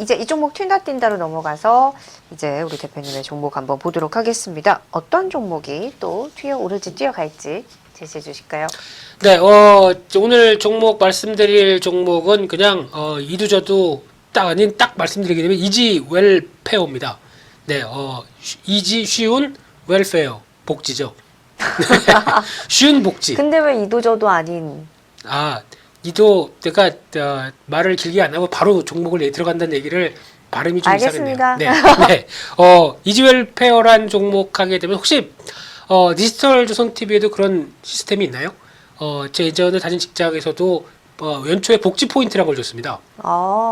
이제 이 종목 튄다 뛴다로 넘어가서 이제 우리 대표님의 종목 한번 보도록 하겠습니다. 어떤 종목이 또 튀어오를지 뛰어갈지 제시해 주실까요? 네, 오늘 종목 말씀드릴 종목은 그냥 이두저도 딱 말씀드리게 되면 이지 웰페어입니다. 네, 이지 쉬운 웰페어 복지죠. 쉬운 복지. 근데 왜 이도저도 아닌? 내가 말을 길게 안 하고 바로 종목을 들어간다는 얘기를 발음이 좀 알겠습니다. 이상했네요. 네, 이지웰페어란 종목 하게 되면 혹시 디지털 조선 TV에도 그런 시스템이 있나요? 제 예전에 다닌 직장에서도 연초에 복지 포인트라고 걸 줬습니다.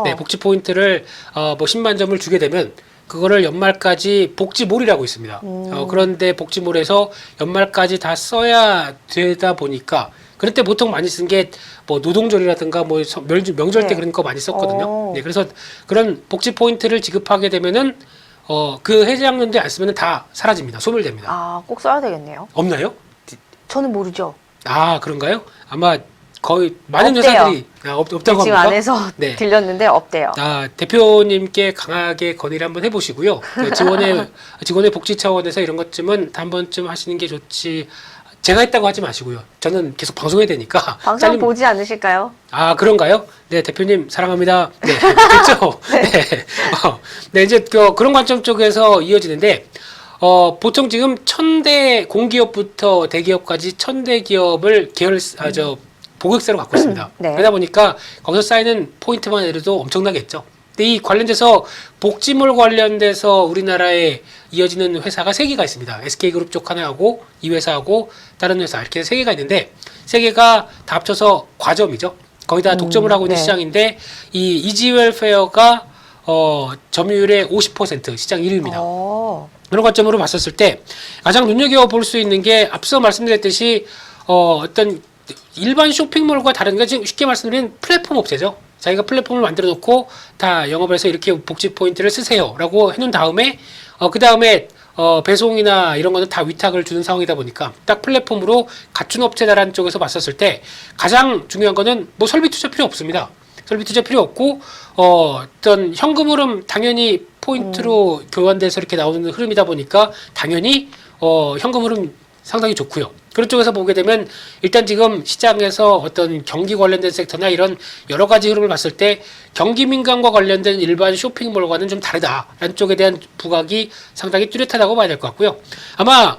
네, 복지 포인트를 10만 점을 주게 되면 그거를 연말까지 복지몰이라고 있습니다. 그런데 복지몰에서 연말까지 다 써야 되다 보니까 그럴 때 보통 많이 쓴 게 뭐 노동절이라든가 뭐 명절 때 네. 그런 거 많이 썼거든요. 네, 그래서 그런 복지 포인트를 지급하게 되면은 그 해당연도에 안 쓰면은 다 사라집니다. 소멸됩니다. 꼭 써야 되겠네요. 없나요? 저는 모르죠. 그런가요? 아마 거의 많은 없대요. 회사들이 없다고 지금 합니다. 안에서 네. 들렸는데 없대요. 대표님께 강하게 건의를 한번 해보시고요. 직원의 복지 차원에서 이런 것쯤은 한 번쯤 하시는 게 좋지. 제가 했다고 하지 마시고요. 저는 계속 방송해야 되니까. 방송 보지 않으실까요? 그런가요? 네, 대표님 사랑합니다. 네, 그렇죠. 네. 네, 이제 그런 관점 쪽에서 이어지는데 보통 지금 1000대 공기업부터 대기업까지 1000대 기업을 고객사로 갖고 있습니다. 네. 그러다 보니까 거기서 쌓이는 포인트만 해도 엄청나겠죠. 근데 이 관련돼서 복지몰 관련돼서 우리나라에 이어지는 회사가 3개가 있습니다. SK그룹 쪽 하나하고 이 회사하고 다른 회사 이렇게 3개가 있는데 3개가 다 합쳐서 과점이죠. 거의 다 독점을 하고 있는 네. 시장인데 이 이지웰페어가 점유율의 50% 시장 1위입니다. 그런 관점으로 봤었을 때 가장 눈여겨볼 수 있는 게 앞서 말씀드렸듯이 어떤 일반 쇼핑몰과 다른 게 지금 쉽게 말씀드리면 플랫폼 업체죠. 자기가 플랫폼을 만들어 놓고 다 영업해서 이렇게 복지 포인트를 쓰세요 라고 해놓은 다음에 그 다음에 배송이나 이런 거는 다 위탁을 주는 상황이다 보니까 딱 플랫폼으로 갖춘 업체다라는 쪽에서 봤었을 때 가장 중요한 거는 뭐 설비 투자 필요 없습니다. 설비 투자 필요 없고 어떤 현금 흐름 당연히 포인트로 교환돼서 이렇게 나오는 흐름이다 보니까 당연히 현금 흐름 상당히 좋고요. 그런 쪽에서 보게 되면 일단 지금 시장에서 어떤 경기 관련된 섹터나 이런 여러 가지 흐름을 봤을 때 경기 민감과 관련된 일반 쇼핑몰과는 좀 다르다라는 쪽에 대한 부각이 상당히 뚜렷하다고 봐야 될 것 같고요. 아마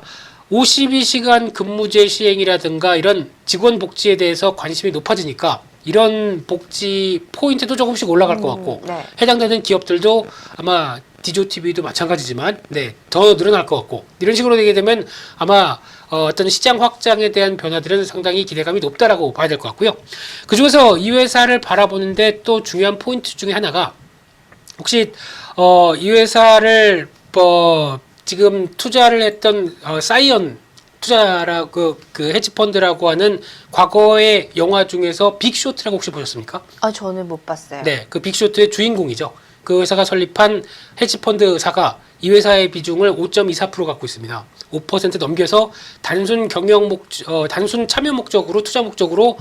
52시간 근무제 시행이라든가 이런 직원 복지에 대해서 관심이 높아지니까 이런 복지 포인트도 조금씩 올라갈 것 같고 네. 해당되는 기업들도 아마 디조TV도 마찬가지지만 더 늘어날 것 같고 이런 식으로 되게 되면 아마 어떤 시장 확장에 대한 변화들은 상당히 기대감이 높다라고 봐야 될 것 같고요. 그중에서 이 회사를 바라보는데 또 중요한 포인트 중에 하나가 혹시 이 회사를 지금 투자를 했던 사이언 투자라고 그 헤지펀드라고 하는 과거의 영화 중에서 빅쇼트라고 혹시 보셨습니까? 저는 못 봤어요. 네, 그 빅쇼트의 주인공이죠. 그 회사가 설립한 헤지펀드사가 이 회사의 비중을 5.24% 갖고 있습니다. 5% 넘겨서 단순 참여 목적으로 투자 목적으로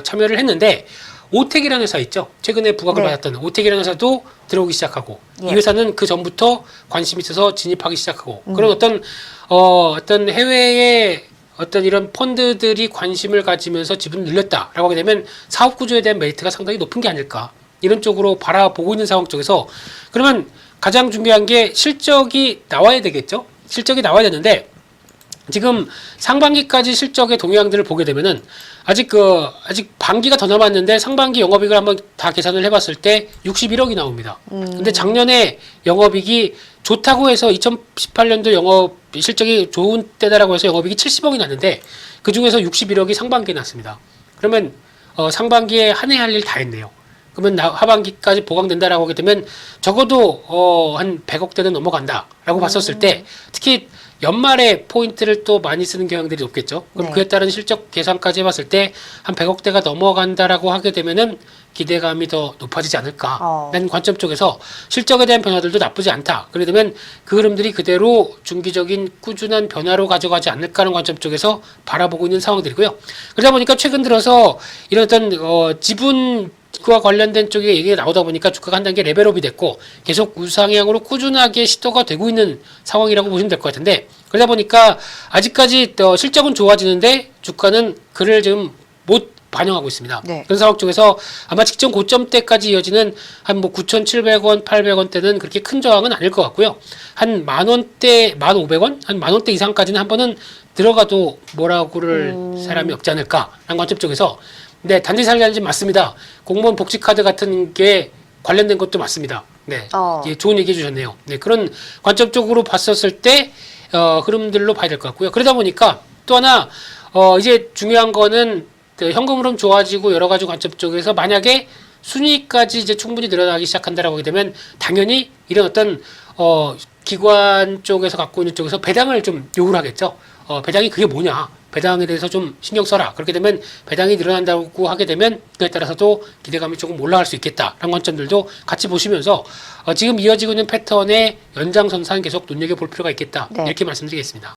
참여를 했는데 오텍이라는 회사 있죠. 최근에 부각을 네. 받았던 오텍이라는 회사도 들어오기 시작하고 이 회사는 그 전부터 관심이 있어서 진입하기 시작하고 그런 어떤 해외의 어떤 이런 펀드들이 관심을 가지면서 지분을 늘렸다라고 하게 되면 사업 구조에 대한 메리트가 상당히 높은 게 아닐까 이런 쪽으로 바라보고 있는 상황 쪽에서 그러면 가장 중요한 게 실적이 나와야 되겠죠. 실적이 나와야 되는데 지금 상반기까지 실적의 동향들을 보게 되면은 아직 반기가 더 남았는데 상반기 영업이익을 한번 다 계산을 해봤을 때 61억이 나옵니다. 근데 작년에 영업이익이 좋다고 해서 2018년도 영업 실적이 좋은 때다라고 해서 영업이익이 70억이 났는데 그 중에서 61억이 상반기에 났습니다. 그러면 상반기에 한 해 할 일 다 했네요. 그러면 하반기까지 보강된다라고 하게 되면 적어도 한 100억대는 넘어간다라고 봤었을 때 특히 연말에 포인트를 또 많이 쓰는 경향들이 높겠죠. 그럼 네. 그에 따른 실적 계산까지 해봤을 때 한 100억대가 넘어간다라고 하게 되면은 기대감이 더 높아지지 않을까라는 관점 쪽에서 실적에 대한 변화들도 나쁘지 않다. 그러게 되면 그 흐름들이 그대로 중기적인 꾸준한 변화로 가져가지 않을까 하는 관점 쪽에서 바라보고 있는 상황들이고요. 그러다 보니까 최근 들어서 이런 어떤 지분 그와 관련된 쪽에 얘기가 나오다 보니까 주가가 한 단계 레벨업이 됐고 계속 우상향으로 꾸준하게 시도가 되고 있는 상황이라고 보시면 될 것 같은데, 그러다 보니까 아직까지 실적은 좋아지는데 주가는 그를 지금 못 반영하고 있습니다. 네. 그런 상황 쪽에서 아마 직전 고점 때까지 이어지는 한 뭐 9,700원, 800원대는 그렇게 큰 저항은 아닐 것 같고요. 한 10,000원대, 1,500원? 한 10,000원대 이상까지는 한 번은 들어가도 뭐라고를 사람이 없지 않을까라는 관점 쪽에서, 네, 단지 살기한지 맞습니다. 공무원 복지 카드 같은 게 관련된 것도 맞습니다. 네, 예, 좋은 얘기 해주셨네요. 네, 그런 관점 쪽으로 봤었을 때 흐름들로 봐야 될 것 같고요. 그러다 보니까 또 하나 이제 중요한 거는 현금 흐름 좋아지고 여러 가지 관점 쪽에서 만약에 순위까지 이제 충분히 늘어나기 시작한다라고 하게 되면 당연히 이런 어떤 기관 쪽에서 갖고 있는 쪽에서 배당을 좀 요구를 하겠죠. 배당이 그게 뭐냐? 배당에 대해서 좀 신경 써라. 그렇게 되면 배당이 늘어난다고 하게 되면 그에 따라서도 기대감이 조금 올라갈 수 있겠다라는 관점들도 같이 보시면서 지금 이어지고 있는 패턴의 연장선상 계속 눈여겨볼 필요가 있겠다. 네. 이렇게 말씀드리겠습니다.